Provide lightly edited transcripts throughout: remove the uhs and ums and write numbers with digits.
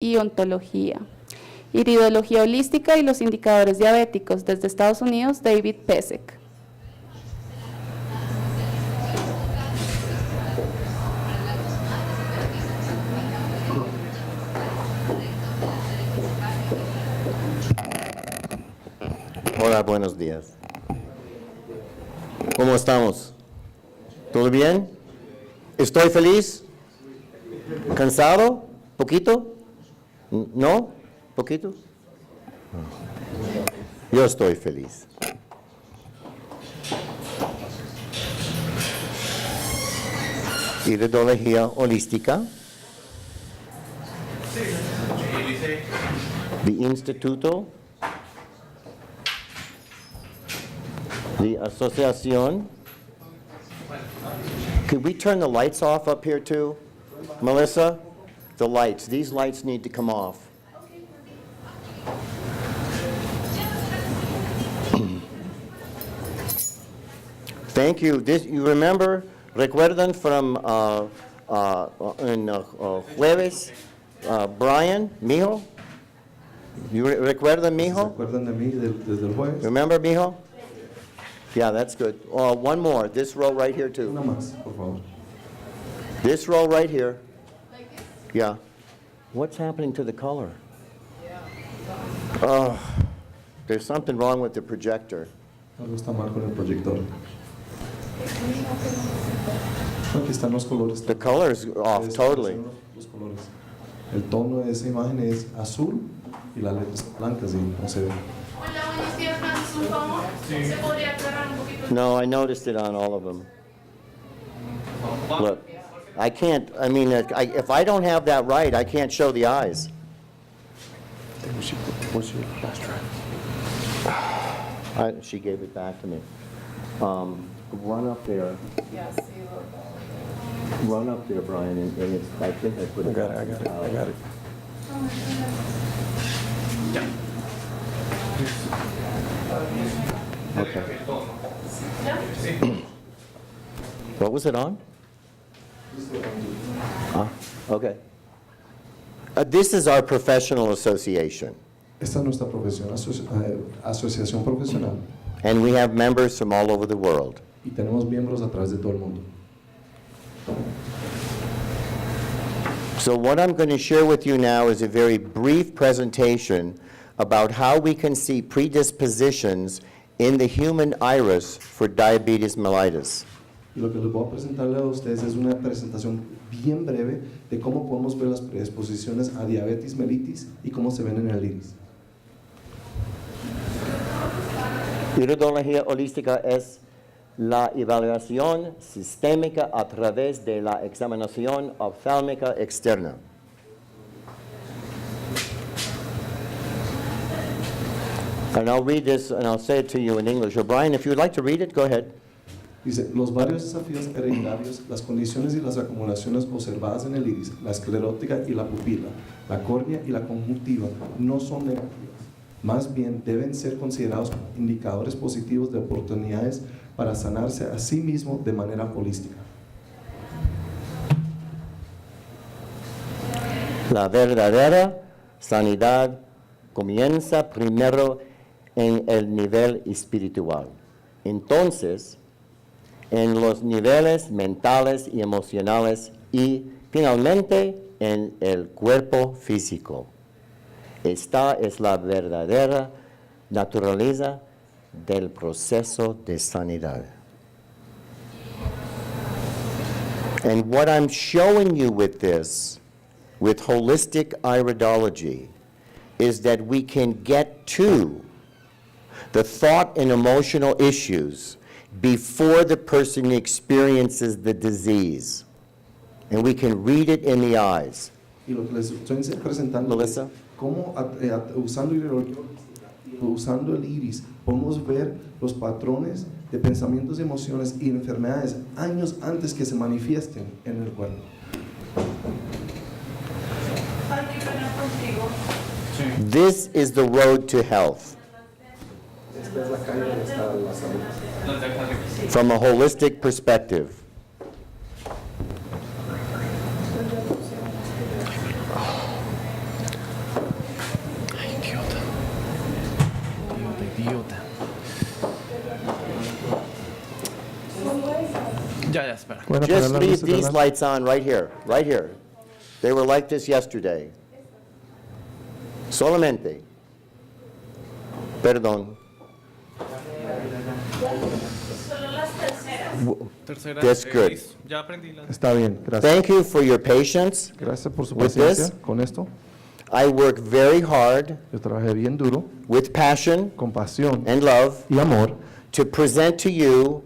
y ontología. Iridología Holística y los Indicadores Diabéticos, desde Estados Unidos, David Pesek. Hola, buenos días. ¿Cómo estamos? ¿Todo bien? ¿Estoy feliz? ¿Cansado? ¿Poquito? ¿No? ¿Poquito? Yo estoy feliz. Iridología Holística. The Instituto. The Asociación. Could we turn the lights off up here too? Melissa, the lights. These lights need to come off. Thank you. You remember, recuerdan from jueves, Brian, mijo? You recuerdan, mijo? ¿Se acuerdan de mí desde el jueves? Remember, mijo? Yeah, that's good. One more. This row right here too. Una más, por favor. This row right here. Yeah. What's happening to the color? Oh, there's something wrong with the projector. Algo está mal con el proyector. Aquí están los colores. The color's off totally. Los colores. El tono de esa imagen es azul y las letras blancas y no se ve. Hola, buenos días, Francis, un favor. ¿Se podría aclarar un poquito? No, I noticed it on all of them. Look, I can't, I mean, if I don't have that right, I can't show the eyes. What's your last try? She gave it back to me. Run up there. Run up there, Brian, and it's, I think I put it. I got it. Okay. What was it on? Okay. This is our professional association, Esta es nuestra profesión, asociación profesional, and we have members from all over the world. y tenemos miembros a través de todo el mundo. So what I'm going to share with you now is a very brief presentation about how we can see predispositions in the human iris for diabetes mellitus. Y lo que les voy a presentarle a ustedes es una presentación bien breve de cómo podemos ver las predisposiciones a diabetes mellitus y cómo se ven en el iris. Iridología holística es la evaluación sistémica a través de la examinación oftálmica externa. And I'll read this and I'll say it to you in English. O'Brien, if you would like to read it, go ahead. Dice, los varios desafíos hereditarios, las condiciones y las acumulaciones observadas en el iris, la esclerótica y la pupila, la córnea y la conjuntiva no son negativas. Más bien deben ser considerados como indicadores positivos de oportunidades para sanarse a sí mismo de manera holística. La verdadera sanidad comienza primero en el nivel espiritual. Entonces, en los niveles mentales y emocionales y finalmente en el cuerpo físico. Esta es la verdadera naturaleza del proceso de sanidad. And what I'm showing you with this, with holistic iridology, is that we can get to the thought and emotional issues before the person experiences the disease. And we can read it in the eyes. Y lo que les estoy presentando Melissa? es cómo usando el iris podemos ver los patrones de pensamientos y emociones y enfermedades años antes que se manifiesten en el cuerpo. This is the road to health. Esta es la calle donde está la salud. From a holistic perspective. espera. Pueden apagar Just las leave luces de these las- lights on right here, right here. They were like this yesterday. Solamente. Perdón. Solo las terceras. Tercera. That's good. listo. Ya aprendí la. Está bien, gracias. Thank you for your patience. Gracias por su With paciencia this? con esto. I work very hard Yo trabajé bien duro, with passion con pasión and love y amor to present to you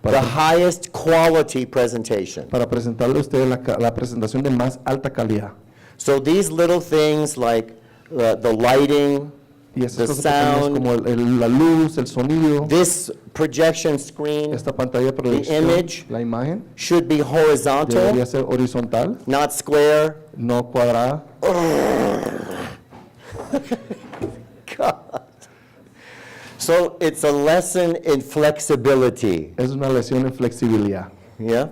the highest quality presentation. para presentarle a ustedes la presentación de más alta calidad. So these little things like the lighting, Y the esas cosas pequeñas sound, como la luz, el sonido, this projection screen esta pantalla de proyección, image la imagen, should be horizontal, debería ser horizontal, not square. no cuadrada. God. So it's a lesson in flexibility. Es una lección en flexibilidad, Yeah?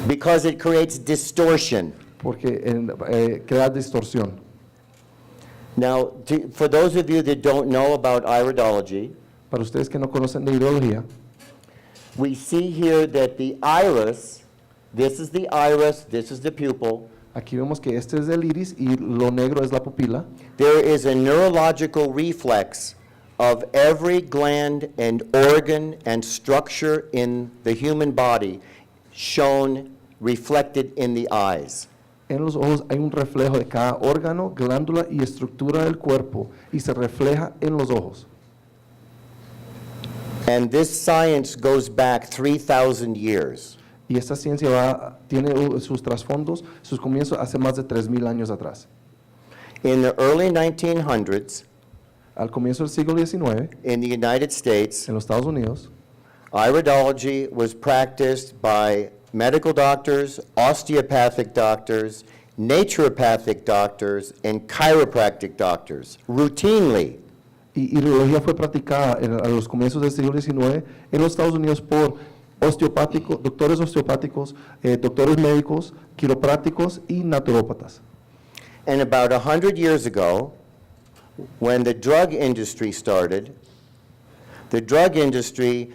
Because it creates distortion. porque crea distorsión. Now, for those of you that don't know about iridology, Para ustedes que no conocen de ideología, we see here that the iris, this is the iris, this is the pupil. aquí vemos que este es el iris y lo negro es la pupila. There is a neurological reflex of every gland and organ and structure in the human body shown reflected in the eyes. En los ojos hay un reflejo de cada órgano, glándula y estructura del cuerpo y se refleja en los ojos. And this science goes back 3,000 years. Y esta ciencia tiene sus trasfondos, sus comienzos hace más de 3.000 años atrás. In the early 1900s, Al comienzo del siglo XIX, in the United States, en los Estados Unidos, iridology was practiced by medical doctors, osteopathic doctors, naturopathic doctors, and chiropractic doctors, routinely. y iridología fue practicada a los comienzos del siglo XIX en los Estados Unidos por doctores osteopáticos, doctores médicos, quiroprácticos y naturópatas. And about 100 years ago, when the drug industry started, the drug industry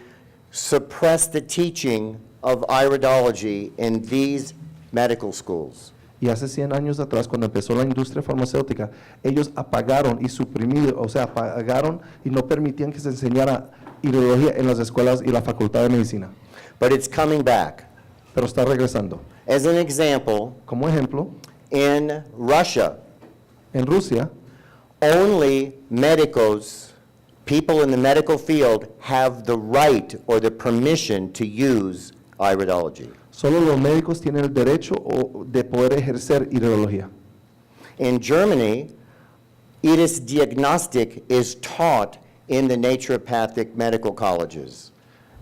suppressed the teaching of iridology in these medical schools. Y hace 100 años atrás, cuando empezó la industria farmacéutica, ellos apagaron y suprimieron, o sea, apagaron y no permitían que se enseñara iridología en las escuelas y la facultad de medicina. But it's coming back. Pero está regresando. As an example, Como ejemplo, in Russia, en Rusia, only medicos, people in the medical field, have the right or the permission to use iridology. solo los médicos tienen el derecho de poder ejercer iridología. In Germany, iris diagnostic is taught in the naturopathic medical colleges.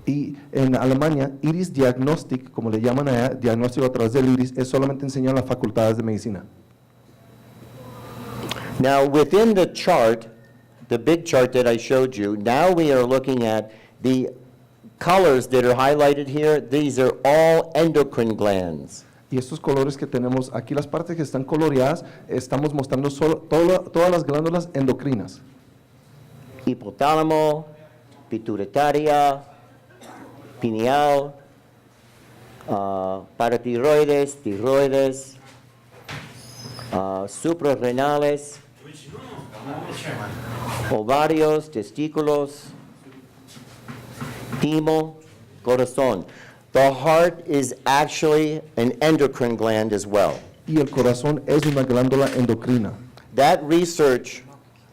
Y en Alemania, iris diagnostic, como le llaman allá, diagnóstico a través del iris, es solamente enseñado en las facultades de medicina. Now, within the chart, the big chart that I showed you, now we are looking at the colors that are highlighted here. These are all endocrine glands. Y estos colores que tenemos aquí, las partes que están coloreadas, estamos mostrando todas las glándulas endocrinas. Hipotálamo, pituitaria, pineal, paratiroides, tiroides, suprarrenales, ovarios, testículos, timo, corazón. The heart is actually an endocrine gland as well. Y el corazón es una glándula endocrina. That research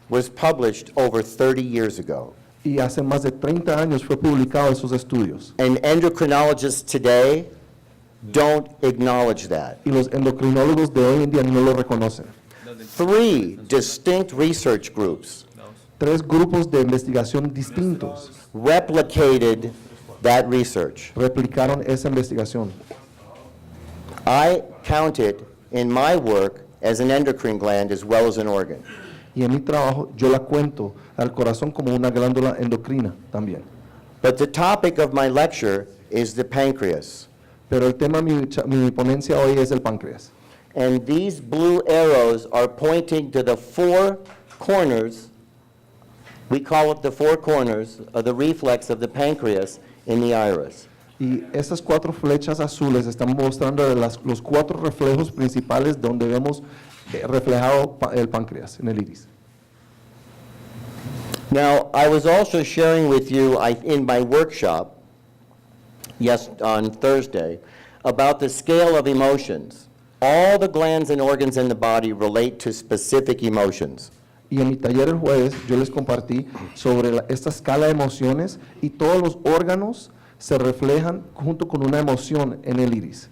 was published over 30 years ago. Y hace más de 30 años fue publicado esos estudios. And endocrinologists today don't acknowledge that. Y los endocrinólogos de hoy en día no lo reconocen. 3 distinct research groups 3 grupos de investigación distintos replicated that research. replicaron esa investigación. I count it in my work as an endocrine gland as well as an organ. Y en mi trabajo yo la cuento al corazón como una glándula endocrina también. But the topic of my lecture is the pancreas. Pero el tema de mi ponencia hoy es el páncreas. And these blue arrows are pointing to the 4 corners, we call it the 4 corners of the reflex of the pancreas in the iris. Y esas 4 flechas azules están mostrando los 4 reflejos principales donde vemos reflejado el páncreas en el iris. Now, I was also sharing with you in my workshop, on Thursday, about the scale of emotions. All the glands and organs in the body relate to specific emotions. Y en mi taller el jueves yo les compartí sobre esta escala de emociones y todos los órganos se reflejan junto con una emoción en el iris.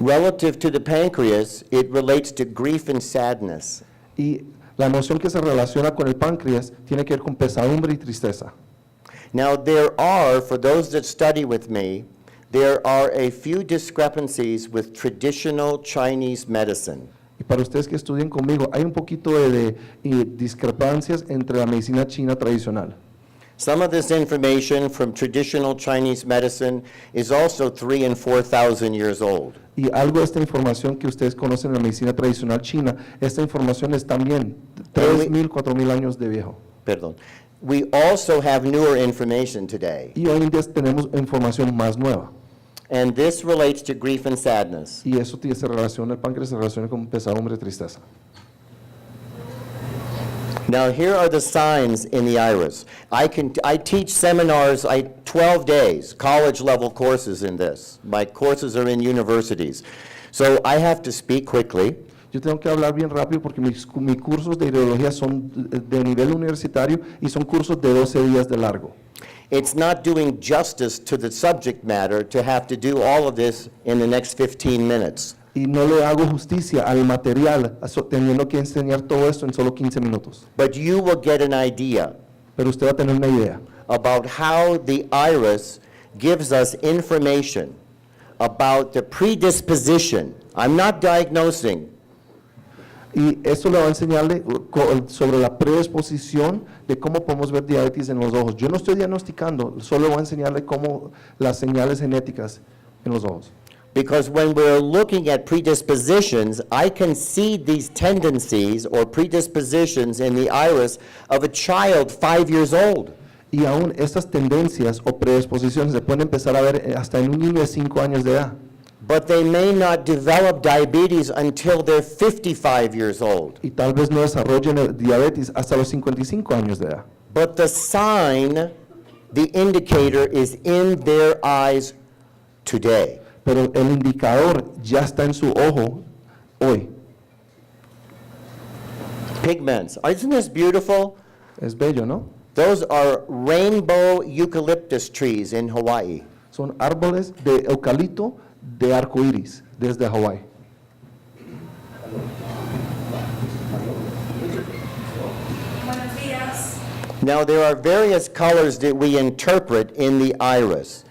Relative to the pancreas, it relates to grief and sadness. Y la emoción que se relaciona con el páncreas tiene que ver con pesadumbre y tristeza. Now, for those that study with me, there are a few discrepancies with traditional Chinese medicine. Y para ustedes que estudien conmigo, hay un poquito de discrepancias entre la medicina china tradicional. Some of this information from traditional Chinese medicine is also 3,000 and 4,000 years old. Y algo de esta información que ustedes conocen en la medicina tradicional china, esta información es también 3,000, 4,000 años de viejo. Perdón. We also have newer information today, Y hoy en día tenemos información más nueva. and this relates to grief and sadness. Y eso se relaciona, el páncreas se relaciona con pesadumbre y tristeza. Now, here are the signs in the iris. I teach seminars, 12 days, college-level courses in this. My courses are in universities. So I have to speak quickly. Yo tengo que hablar bien rápido porque mis cursos de ideología son de nivel universitario y son cursos de 12 días de largo. It's not doing justice to the subject matter to have to do all of this in the next 15 minutes. Y no le hago justicia al material teniendo que enseñar todo esto en solo 15 minutos. But you will get an idea Pero usted va a tener una idea about how the iris gives us information about the predisposition. I'm not diagnosing. y eso le va a enseñarle sobre la predisposición de cómo podemos ver diabetes en los ojos. Yo no estoy diagnosticando, solo voy a enseñarle cómo las señales genéticas en los ojos. Because when we're looking at predispositions, I can see these tendencies or predispositions in the iris of a child 5 years old. Y aún estas tendencias o predisposiciones se pueden empezar a ver hasta en un niño de 5 años de edad. But they may not develop diabetes until they're 55 years old. Y tal vez no desarrollen el diabetes hasta los 55 años de edad. But the sign, the indicator, is in their eyes today. Pero el indicador ya está en su ojo hoy. Pigments. Isn't this beautiful? Es bello, ¿no? Those are rainbow eucalyptus trees in Hawaii. Son árboles de eucalipto de arco iris desde Hawái. Buenos días. Now, there are various colors that we interpret in the iris.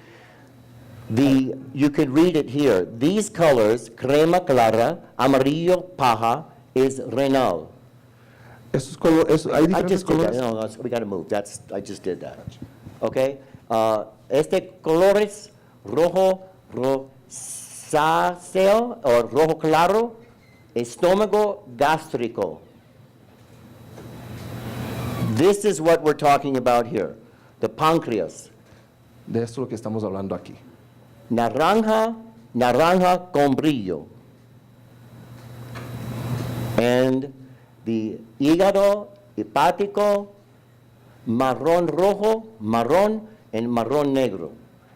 You could read it here. These colors, crema clara, amarillo paja, is renal. Hay I diferentes just did that. colores. No, we got to move. I just did that. Okay? Colores rojo, rosáceo, or rojo claro, estómago gástrico. This is what we're talking about here. The pancreas. De esto es lo que estamos hablando aquí. Naranja con brillo. And the hígado hepático, marrón rojo, marrón, and marrón negro.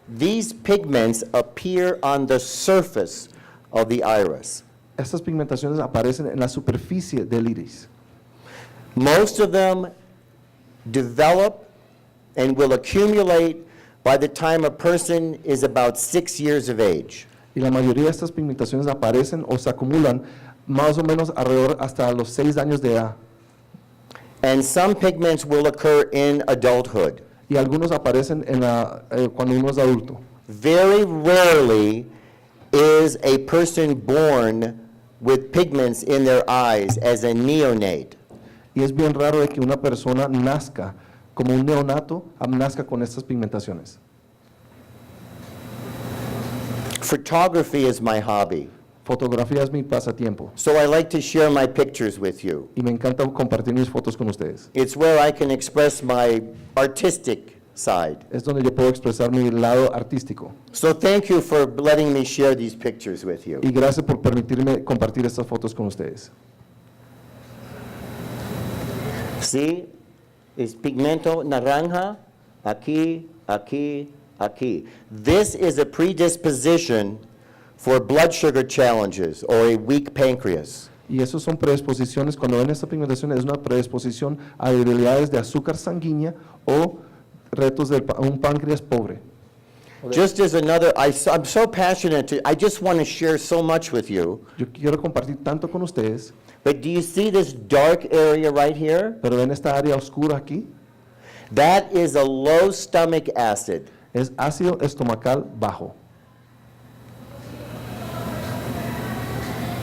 These pigments appear on the surface of the iris. Estas pigmentaciones aparecen en la superficie del iris. Most of them develop and will accumulate by the time a person is about 6 years of age. Y la mayoría de estas pigmentaciones aparecen o se acumulan más o menos alrededor hasta los 6 años de edad. And some pigments will occur in adulthood. Y algunos aparecen cuando uno es adulto. Very rarely is a person born with pigments in their eyes as a neonate. Y es bien raro de que una persona nazca como un neonato, nazca con estas pigmentaciones. Photography is my hobby, Fotografía es mi pasatiempo so I like to share my pictures with you. y me encanta compartir mis fotos con ustedes. It's where I can express my artistic side. Es donde yo puedo expresar mi lado artístico. So thank you for letting me share these pictures with you. Y gracias por permitirme compartir estas fotos con ustedes. See, es pigmento naranja, aquí, aquí, aquí. This is a predisposition for blood sugar challenges or a weak pancreas. Y eso son predisposiciones, cuando ven esta pigmentación es una predisposición a debilidades de azúcar sanguínea o retos de un páncreas pobre. Just as another, I'm so passionate, I just want to share so much with you. Yo quiero compartir tanto con ustedes, But do you see this dark area right here? pero ven esta área oscura aquí, That is a low stomach acid. es ácido estomacal bajo.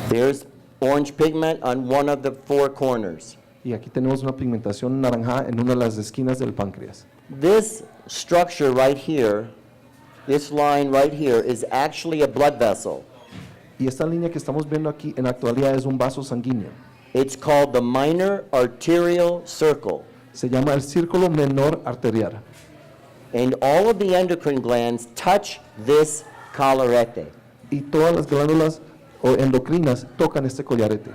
There's orange pigment on one of the four corners. Y aquí tenemos una pigmentación naranja en una de las esquinas del páncreas. This structure right here, this line right here, is actually a blood vessel. Y esta línea que estamos viendo aquí en la actualidad es un vaso sanguíneo. It's called the minor arterial circle. Se llama el círculo menor arterial. And all of the endocrine glands touch this collarete. Y todas las glándulas o endocrinas tocan este collarete.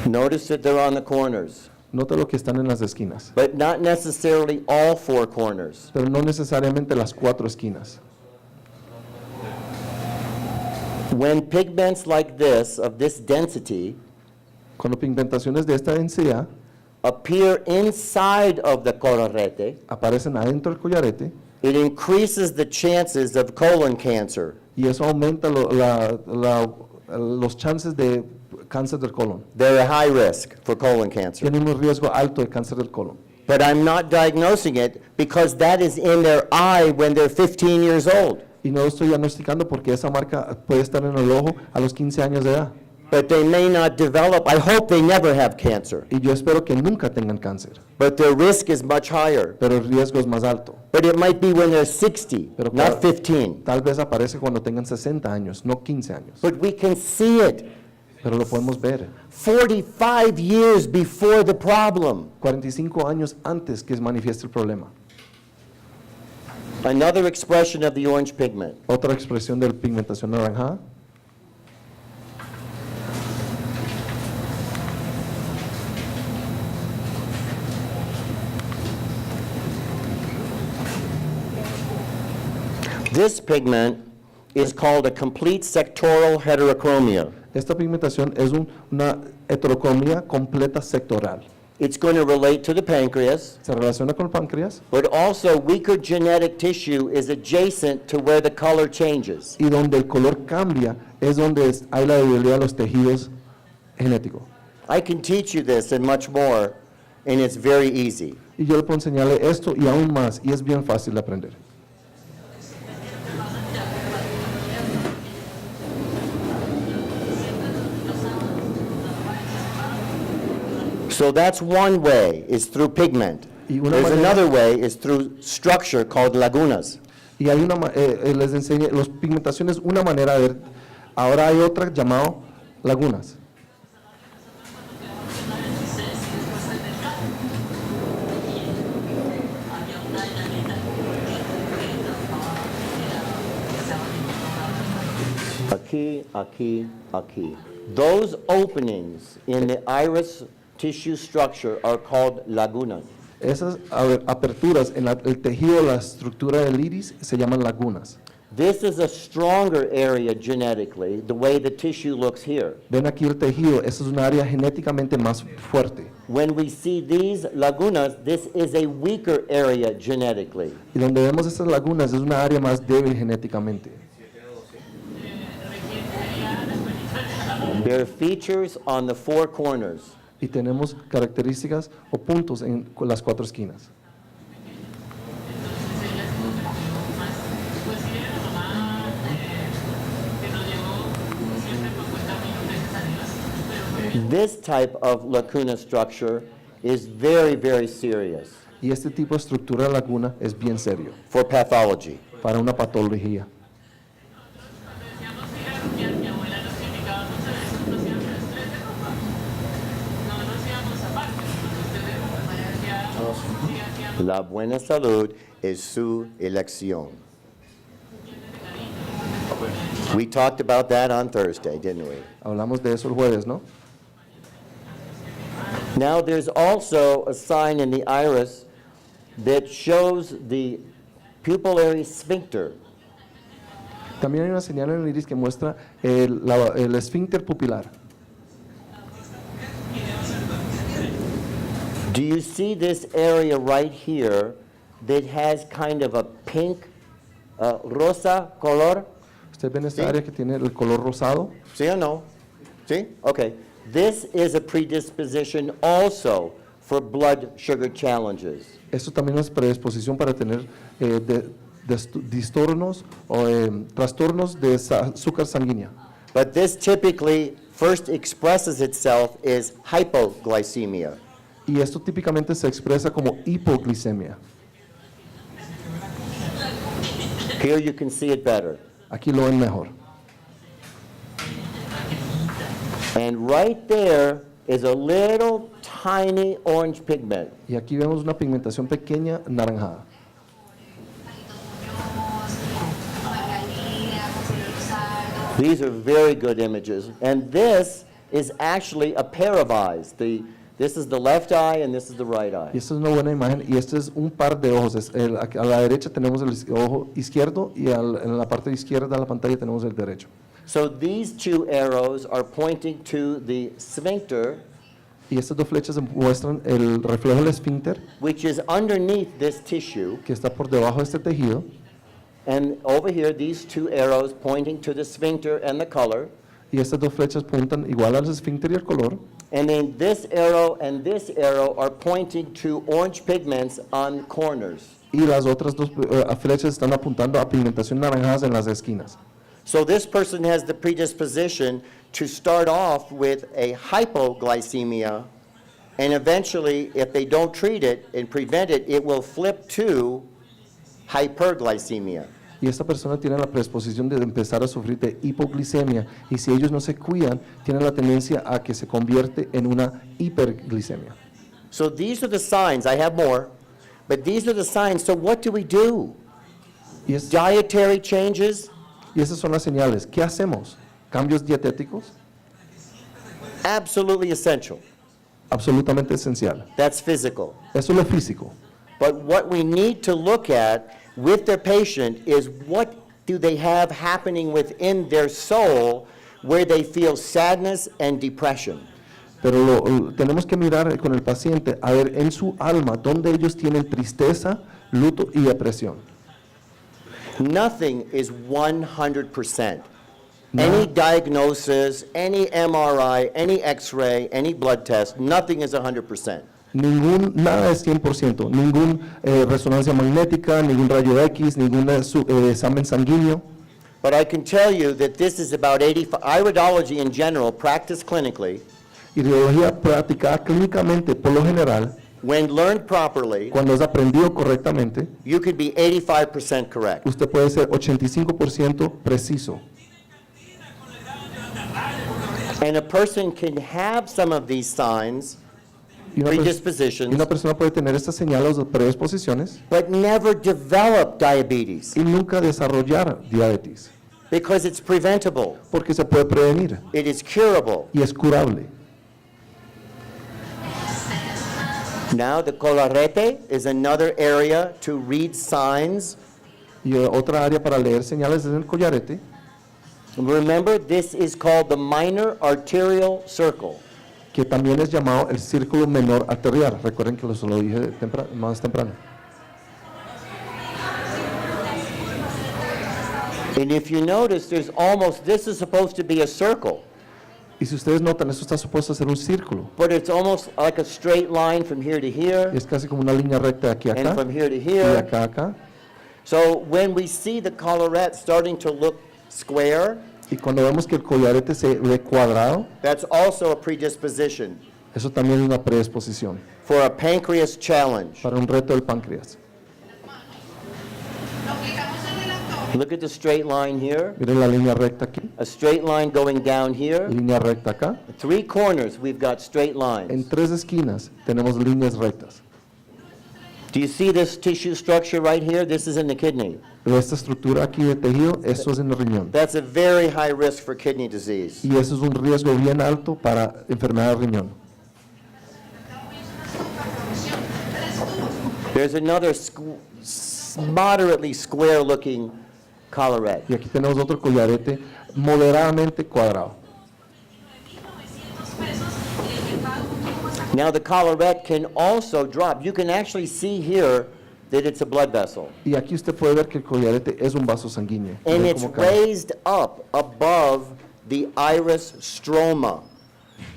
Notice that they're on the corners, Nota lo que están en las esquinas, but not necessarily all four corners. pero no necesariamente las 4 esquinas. When pigments like this, of this density, Cuando pigmentaciones de esta densidad appear inside of the collarete, aparecen adentro del collarete, it increases the chances of colon cancer. y eso aumenta los chances de cáncer del colon. They're a high risk for colon cancer. Tienen un riesgo alto de cáncer del colon. But I'm not diagnosing it because that is in their eye when they're 15 years old. Y no lo estoy diagnosticando porque esa marca puede estar en el ojo a los 15 años de edad. But they may not develop, I hope they never have cancer. Y yo espero que nunca tengan cáncer, But their risk is much higher. pero el riesgo es más alto. But it might be when they're 60, Pero not 15. tal vez aparece cuando tengan 60 años, no 15 años. But we can see it Pero lo podemos ver 45 years before the problem. 45 años antes que se manifieste el problema. Another expression of the orange pigment. Otra expresión de la pigmentación naranjada. This pigment is called a complete sectoral heterochromia. Esta pigmentación es una heterocromía completa sectoral. It's going to relate to the pancreas, Se relaciona con el páncreas but also weaker genetic tissue is adjacent to where the color changes. y donde el color cambia es donde hay la debilidad de los tejidos genéticos. I can teach you this and much more, and it's very easy. Y yo le puedo enseñarle esto y aún más, y es bien fácil de aprender. So that's one way, is through pigment. Y una There's manera- another way, is through structure called lagunas. Y hay les enseñé, las pigmentaciones, una manera de ver. Ahora hay otra llamado lagunas. Aquí, aquí, aquí. Those openings in the iris tissue structure are called lagunas. Esas aperturas en el tejido, la estructura del iris, se llaman lagunas. This is a stronger area genetically, the way the tissue looks here. Ven aquí el tejido, esa es una área genéticamente más fuerte. When we see these lagunas, this is a weaker area genetically. Y donde vemos esas lagunas es una área más débil genéticamente. There are features on the four corners. Y tenemos características o puntos en las 4 esquinas. This type of lacuna structure is very, very serious Y este tipo de estructura de laguna es bien serio for pathology. para una patología. La buena salud es su elección. We talked about that on Thursday, didn't we? Hablamos de eso el jueves, ¿no? Now there's also a sign in the iris that shows the pupillary sphincter. También hay una señal en el iris que muestra el esfínter pupilar. Do you see this area right here that has kind of a pink, rosa color? ¿Ustedes ven esta Sí. área que tiene el color rosado? ¿Sí o no? ¿Sí? Okay. This is a predisposition also for blood sugar challenges. Esto también es predisposición para tener distornos o trastornos de azúcar sanguínea. But this typically first expresses itself as hypoglycemia. Y esto típicamente se expresa como hipoglicemia. Here you can see it better. Aquí lo ven mejor. And right there is a little tiny orange pigment. Y aquí vemos una pigmentación pequeña naranjada. These are very good images. And this is actually a pair of eyes. This is the left eye and this is the right Y eye. esta es una buena imagen y este es un par de ojos. A la derecha tenemos el ojo izquierdo y en la parte izquierda de la pantalla tenemos el derecho. So these two arrows are pointing to the sphincter, Y estas dos flechas muestran el reflejo del esfínter which is underneath this tissue. que está por debajo de este tejido. And over here, these two arrows pointing to the sphincter and the color. Y estas dos flechas puntan igual al esfínter y al color. And then this arrow and this arrow are pointing to orange pigments on corners. Y las otras dos flechas están apuntando a pigmentación naranjadas en las esquinas. So this person has the predisposition to start off with a hypoglycemia, and eventually, if they don't treat it and prevent it, it will flip to hyperglycemia. Y esta persona tiene la predisposición de empezar a sufrir de hipoglicemia y si ellos no se cuidan, tienen la tendencia a que se convierte en una hiperglicemia. So these are the signs. I have more, but these are the signs. So what do we do? Y, Dietary changes? y esas son las señales. ¿Qué hacemos? ¿Cambios dietéticos? Absolutely essential. Absolutamente esencial. That's physical. Eso es lo físico. But what we need to look at with their patient is what do they have happening within their soul where they feel sadness and depression. Pero tenemos que mirar con el paciente a ver en su alma dónde ellos tienen tristeza, luto y depresión. Nothing is 100%. Any diagnosis, any MRI, any X-ray, any blood test, nothing is 100%. Nada es 100%, ningún resonancia magnética, ningún rayo X, ningún examen sanguíneo. But I can tell you that this is about 85, iridology in general, practiced clinically, Iridología practicada clínicamente, por lo general, when learned properly, cuando es aprendido correctamente, you could be 85% correct. usted puede ser 85% preciso. And a person can have some of these signs, Y una predispositions, persona puede tener estas señales o predisposiciones but never develop diabetes y nunca desarrollar diabetes, because it's preventable. porque se puede prevenir It is curable. y es curable. Now the collarete is another area to read signs. Y otra área para leer señales es el collarete. Remember, this is called the minor arterial circle. Que también es llamado el círculo menor arterial. Recuerden que lo dije más temprano. And if you notice, there's almost, this is supposed to be a circle, Y si ustedes notan, esto está supuesto a ser un círculo. but it's almost like a straight line from here to here Es casi como una línea recta de aquí a and acá from here to y de here. acá a acá. So when we see the collarette starting to look square, Y cuando vemos que el collarete se ve cuadrado, that's also a predisposition eso también es una predisposición for a pancreas challenge. para un reto del páncreas. Look at the straight line here, Miren la línea recta aquí, a straight line going down here. línea recta acá. 3 corners, we've got straight En lines. 3 esquinas tenemos líneas rectas. Do Do you see this tissue structure right here? This is in the kidney. Esta estructura aquí de tejido, eso es en el riñón. That's a very high risk for kidney disease. Y eso es un riesgo bien alto para enfermedad de riñón. There's another moderately square-looking collarette. Y aquí tenemos otro collarete moderadamente cuadrado. Now the collarette can also drop. You can actually see here that it's a blood vessel. Y aquí usted puede ver que el collarete es un vaso sanguíneo. And Ven it's cómo cae. raised up above the iris stroma.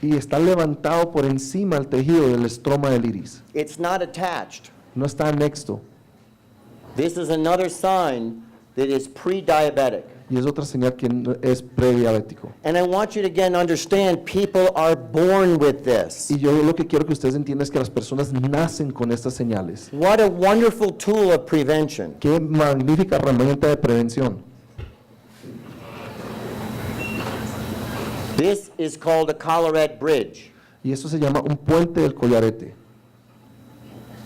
Y está levantado por encima del tejido del estroma del iris. It's not attached. No está anexo. This is another sign that is pre-diabetic. Y es otra señal que es prediabético. And I want you to again understand people are born with this. Y yo lo que quiero que ustedes entiendan es que las personas nacen con estas señales. What a wonderful tool of prevention. Qué magnífica herramienta de prevención. This is called a collarette bridge. Y eso se llama un puente del collarete.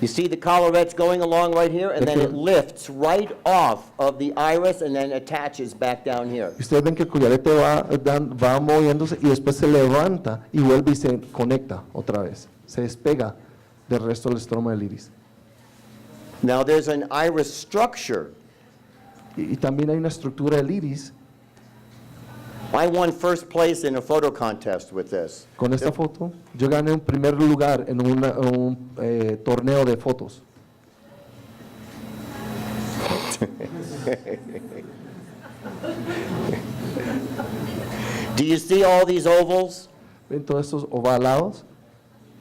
You see the collarettes going along right here, and then it lifts right off of the iris and then attaches back down here. Y ustedes ven que el collarete va moviéndose y después se levanta y vuelve y se conecta otra vez. Se despega del resto del estroma del iris. Now there's an iris structure. Y también hay una estructura del iris. I won first place in a photo contest with this. Con esta foto, yo gané un primer lugar en un torneo de fotos. Do you see all these ovals? ¿Ven todos estos ovalados?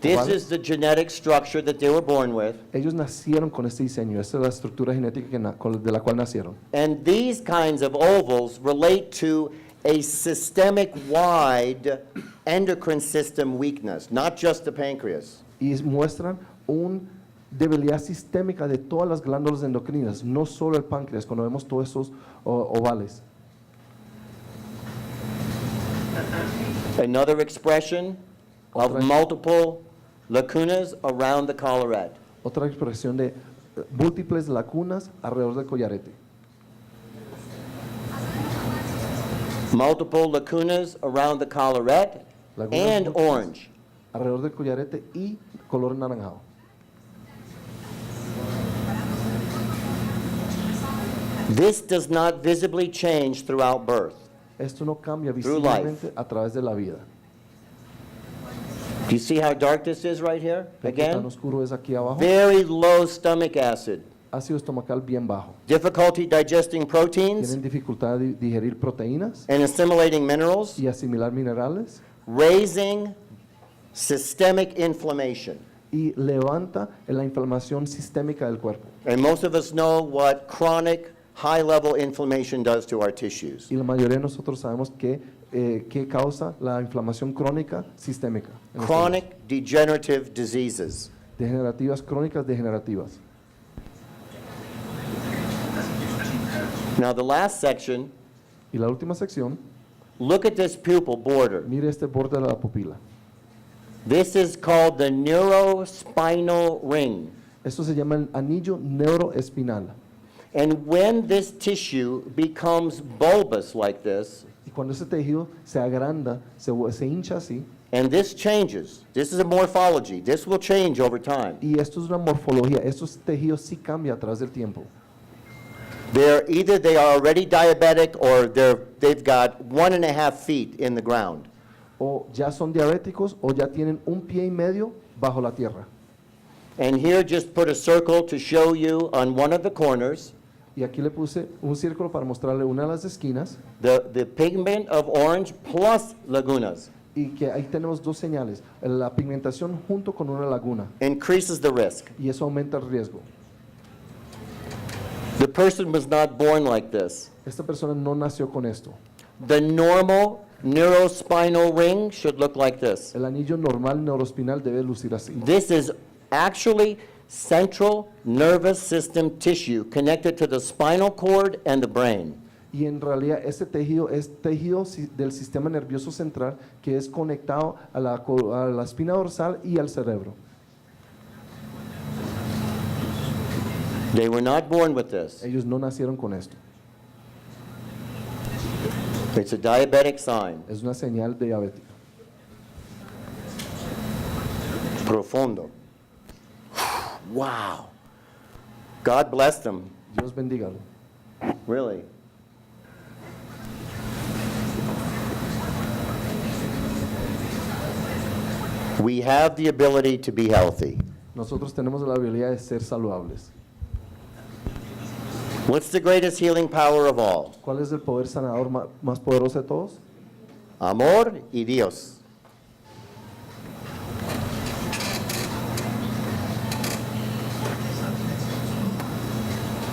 This Ovales. is the genetic structure that they were born with. Ellos nacieron con este diseño, esta es la estructura genética de la cual nacieron. And these kinds of ovals relate to a systemic-wide endocrine system weakness, not just the pancreas. Y muestran una debilidad sistémica de todas las glándulas endocrinas, no solo el páncreas, cuando vemos todos esos ovales. Another expression of Otra- multiple lacunas around the collarette. Otra expresión de múltiples lacunas alrededor del collarete. Multiple lacunas around the collarette Lagunas and múltiples orange. Alrededor del collarete y color anaranjado. This does not visibly change throughout birth. Esto no cambia Through life. visiblemente a través de la vida. Do you see how dark this is right here? ¿Ven qué tan Again, oscuro es aquí abajo? very low stomach acid. Ácido estomacal bien bajo. Difficulty digesting proteins Tienen dificultad de digerir proteínas and assimilating minerals, y asimilar minerales raising systemic inflammation. y levanta la inflamación sistémica del cuerpo. And most of us know what chronic high-level inflammation does to our tissues. Y la mayoría de nosotros sabemos qué causa la inflamación crónica sistémica. en nuestro Chronic degenerative diseases. cuerpo. Degenerativas, crónicas, degenerativas. Now the last section, Y la última sección, look at this pupil border. mire este borde de la pupila. This is called the neurospinal ring. Esto se llama el anillo neuroespinal. And when this tissue becomes bulbous like this, Y cuando ese tejido se agranda, se hincha así, and this changes, this is a morphology, this will change over time. y esto es una morfología, estos tejidos sí cambian a través del tiempo. Either they are already diabetic or they've got 1.5 feet in the ground. O ya son diabéticos o ya tienen un pie y medio bajo la tierra. And here just put a circle to show you on one of the corners, Y aquí le puse un círculo para mostrarle una de las esquinas the pigment of orange plus lagunas y que ahí tenemos dos señales, la pigmentación junto con una laguna increases the risk. y eso aumenta el riesgo. The person was not born like this. Esta persona no nació con esto. The normal neurospinal ring should look like this. El anillo normal neuroespinal debe lucir así. This is actually central nervous system tissue connected to the spinal cord and the brain. Y en realidad este tejido es tejido del sistema nervioso central que es conectado a la espina dorsal y al cerebro. They were not born with this. Ellos no nacieron con esto. It's a diabetic sign. Es una señal diabética. Profundo. Wow. God bless them. Dios bendígalo. Really. We have the ability to be healthy. Nosotros tenemos la habilidad de ser saludables. What's the greatest healing power of all? ¿Cuál es el poder sanador más poderoso de todos? Amor y Dios.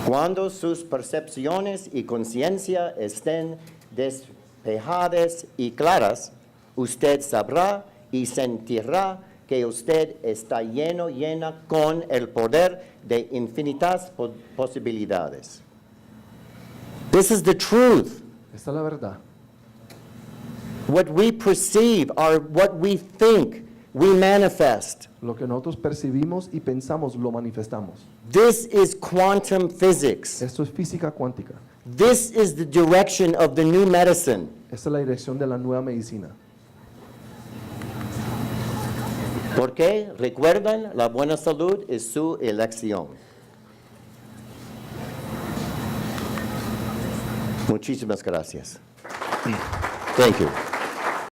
Cuando sus percepciones y conciencia estén despejadas y claras, usted sabrá y sentirá que usted está llena con el poder de infinitas posibilidades. This is the truth. Esta es la verdad. What we perceive or what we think, we manifest. Lo que nosotros percibimos y pensamos lo manifestamos. This is quantum physics. Esto es física cuántica. This is the direction of the new medicine. Esta es la dirección de la nueva medicina. Porque recuerdan, la buena salud es su elección. Muchísimas gracias. Thank you.